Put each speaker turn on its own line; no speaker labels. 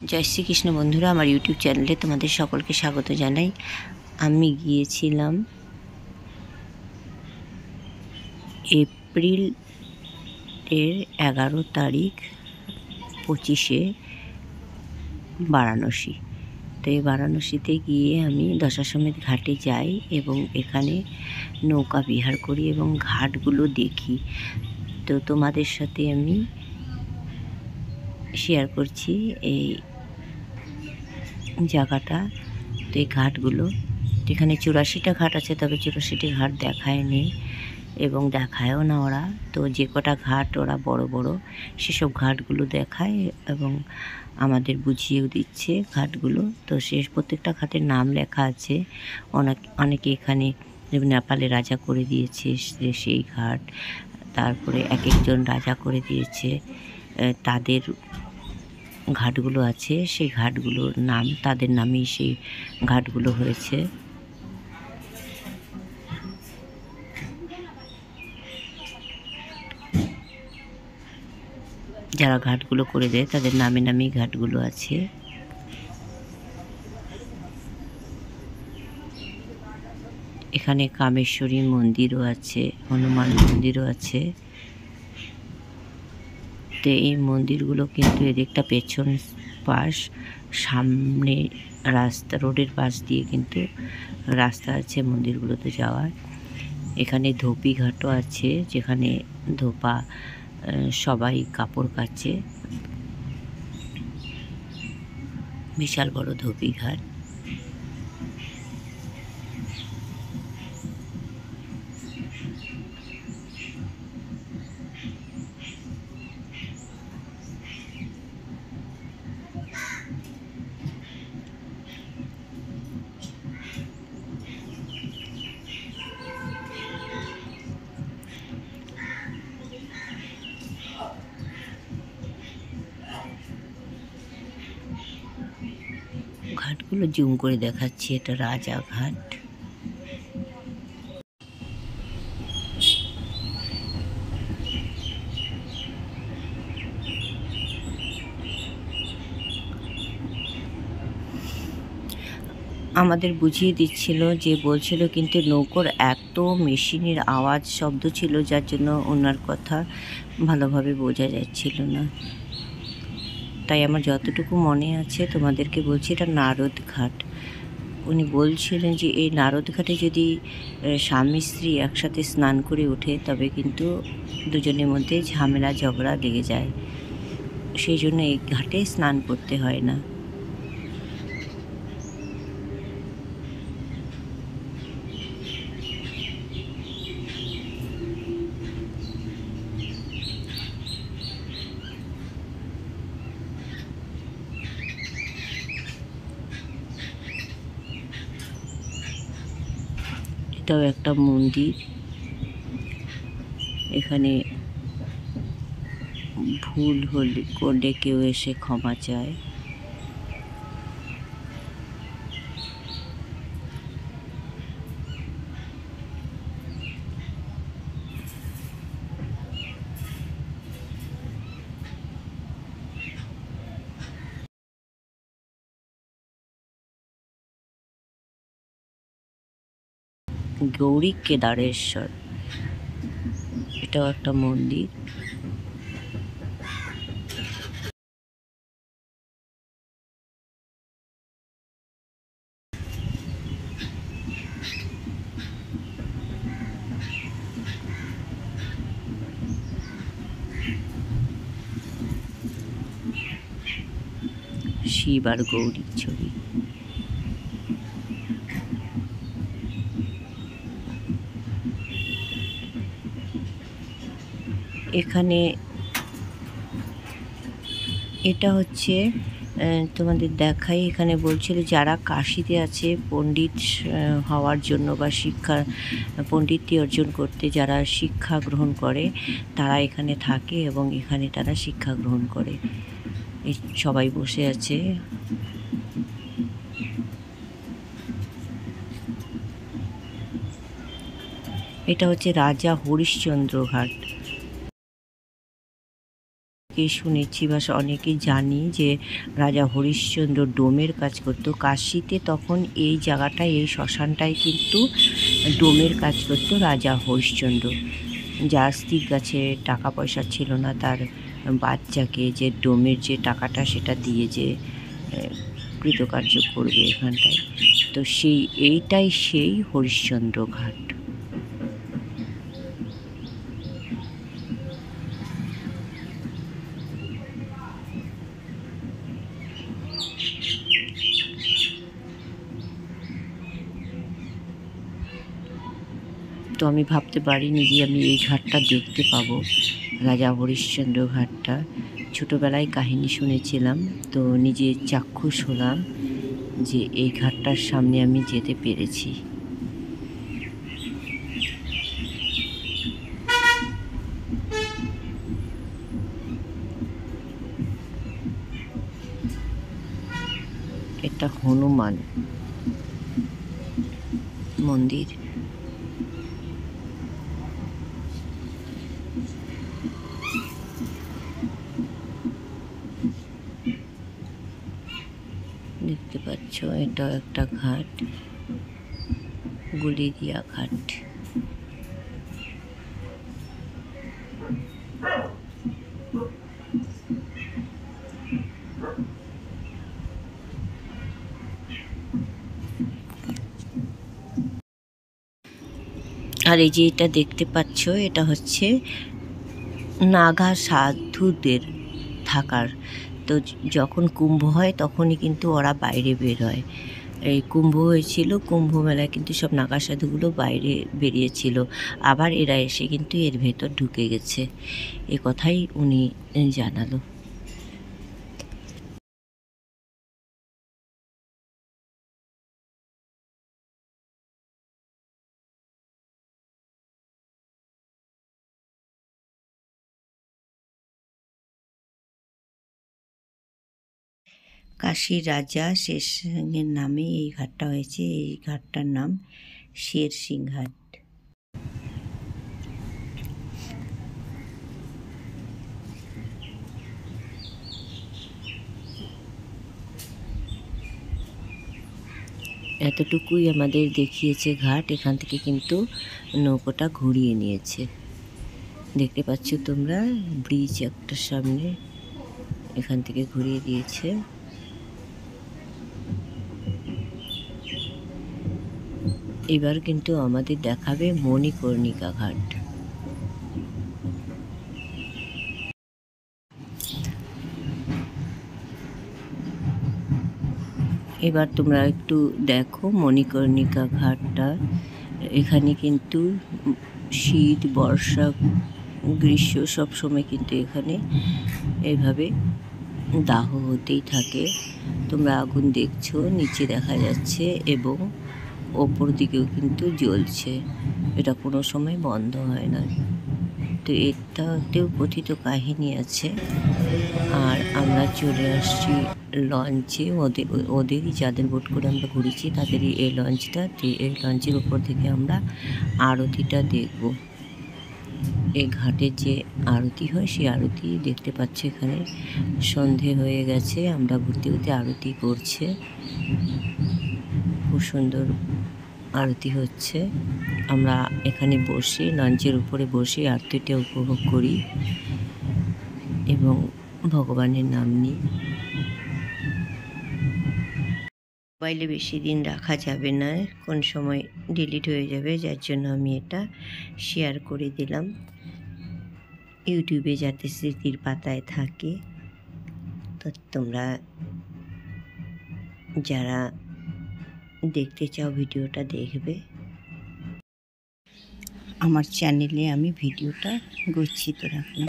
জয় শ্রীকৃষ্ণ বন্ধুরা, আমার ইউটিউব চ্যানেলে তোমাদের সকলকে স্বাগত জানাই। আমি গিয়েছিলাম এপ্রিল 11 তারিখ 25-এ বারাণসী। তো এই বারাণসীতে গিয়ে আমি দশাশ্বমেধ ঘাটে যাই এবং এখানে নৌকা বিহার করি এবং ঘাটগুলো দেখি। তো তোমাদের সাথে আমি শেয়ার করছি এই জায়গাটা। তো এই ঘাটগুলো, এখানে 84টা ঘাট আছে, তবে 84টি ঘাট দেখায়নি এবং দেখায়ও না ওরা। তো যে কটা ঘাট ওরা বড় বড় সেসব ঘাটগুলো দেখায় এবং আমাদের বুঝিয়েও দিচ্ছে ঘাটগুলো। তো শেষ প্রত্যেকটা ঘাটের নাম লেখা আছে। অনেকে এখানে নেপালে রাজা করে দিয়েছে সেই ঘাট, তারপরে এক একজন রাজা করে দিয়েছে তাদের ঘাটগুলো আছে। সেই ঘাটগুলোর নাম তাদের নামেই সেই ঘাটগুলো হয়েছে। যারা ঘাটগুলো করে দেয় তাদের নামে নামেই ঘাটগুলো আছে। এখানে কামেশ্বরী মন্দিরও আছে, হনুমান মন্দিরও আছে। তো এই মন্দিরগুলো কিন্তু এদিকটা পেছন পাশ, সামনে রাস্তা, রোডের পাশ দিয়ে কিন্তু রাস্তা আছে মন্দিরগুলোতে যাওয়ার। এখানে ধোপি ঘাটও আছে, যেখানে ধোপা সবাই কাপড় কাচে। বিশাল বড় ধোপি ঘাট। ঘাটগুলো জুম করে দেখাচ্ছি, এটা রাজাঘাট। আমাদের বুঝিয়ে দিচ্ছিল, যে বলছিল কিন্তু নৌকোর এত মেশিনের আওয়াজ শব্দ ছিল, যার জন্য ওনার কথা ভালোভাবে বোঝা যাচ্ছিল না। তাই আমার যতটুকু মনে আছে তোমাদেরকে বলছি, এটা নারদ ঘাট। উনি বলছিলেন যে এই নারদ ঘাটে যদি স্বামী স্ত্রী একসাথে স্নান করে ওঠে তবে কিন্তু দুজনের মধ্যে ঝামেলা ঝগড়া লেগে যায়, সেই জন্য এই ঘাটে স্নান করতে হয় না। এটাও একটা মন্দির। এখানে ভুল করলে কেউ এসে ক্ষমা চায়। গৌরী কেদারেশ্বর, এটাও একটা মন্দির। শিব আর গৌরীর ছবি। এখানে এটা হচ্ছে তোমাদের দেখাই। এখানে বলছিল যারা কাশিতে আছে পণ্ডিত হওয়ার জন্য বা পণ্ডিতি অর্জন করতে যারা শিক্ষা গ্রহণ করে, তারা এখানে থাকে এবং এখানে তারা শিক্ষা গ্রহণ করে। এই সবাই বসে আছে। এটা হচ্ছে রাজা হরিশ্চন্দ্র ঘাট। শুনেছি বা অনেকেই জানি যে রাজা হরিশ্চন্দ্র ডোমের কাজ করতো কাশিতে। তখন এই জায়গাটায়, এই শ্মশানটায় কিন্তু ডোমের কাজ করতো রাজা হরিশ্চন্দ্র। যার স্ত্রীর কাছে টাকা পয়সা ছিল না, তার বাচ্চাকে যে ডোমের যে টাকাটা সেটা দিয়ে যে কৃতকার্য করবে এখানটায়, তো এইটাই সেই হরিশ্চন্দ্র ঘাট। তো আমি ভাবতে পারিনি যে আমি এই ঘাটটা দেখতে পাবো, রাজা হরিশ্চন্দ্র ঘাটটা। ছোটোবেলায় কাহিনী শুনেছিলাম, তো নিজে চাক্ষুষ হলাম যে এই ঘাটটার সামনে আমি যেতে পেরেছি। এটা হনুমান মন্দির। দেখতে পাচ্ছ এটা একটা ঘাট, গুলিরিয়া ঘাট। আর এই যে এটা দেখতে পাচ্ছ, এটা হচ্ছে নাগা সাধুদের থাকার। তো যখন কুম্ভ হয় তখনই কিন্তু ওরা বাইরে বের হয়। এই কুম্ভ হয়েছিল, কুম্ভ মেলায় কিন্তু সব নাগা সাধুগুলো বাইরে বেরিয়েছিল, আবার এরা এসে কিন্তু এর ভেতর ঢুকে গেছে, এ কথাই উনি জানালো। কাশীর রাজা শের সিংহের নামে এই ঘাটটা হয়েছে। এই ঘাটটার নাম শের সিং ঘাট। এতটুকুই আমাদের দেখিয়েছে ঘাট, এখান থেকে কিন্তু নৌকোটা ঘুরিয়ে নিয়েছে। দেখতে পাচ্ছ তোমরা ব্রিজ একটা সামনে, এখান থেকে ঘুরিয়ে দিয়েছে। এবার কিন্তু আমাদের দেখাবে মণিকর্ণিকা ঘাট। এবার তোমরা একটু দেখো মণিকর্ণিকা ঘাটটা। এখানে কিন্তু শীত, বর্ষা, গ্রীষ্ম সব সময় কিন্তু এখানে এভাবে দাহ হতেই থাকে। তোমরা আগুন দেখছো, নিচে দেখা যাচ্ছে এবং ওপর দিকেও কিন্তু জ্বলছে, এটা কোনো সময় বন্ধ হয় না। তো এটাতেও কথিত কাহিনী আছে। আর আমরা চলে আসছি লঞ্চে, ওদেরই যাদের বোট করে আমরা ঘুরেছি তাদেরই এই লঞ্চটা। এই লঞ্চের উপর থেকে আমরা আরতিটা দেখব। এই ঘাটে যে আরতি হয় সেই আরতি দেখতে পাচ্ছি। এখানে সন্ধে হয়ে গেছে, আমরা ঘুরতে ঘুরতে আরতি করছে, খুব সুন্দর আরতি হচ্ছে। আমরা এখানে বসে লঞ্চের উপরে বসে আরতিটা উপভোগ করি এবং ভগবানের নাম নিই। মোবাইলে বেশি দিন রাখা যাবে না, কোন সময় ডিলিট হয়ে যাবে, যার জন্য আমি এটা শেয়ার করে দিলাম ইউটিউবে, যাতে স্মৃতির পাতায় থাকে। তো তোমরা যারা দেখতে চাও ভিডিওটা দেখবে। আমার চ্যানেলে আমি ভিডিওটা গচ্ছিত রাখলাম।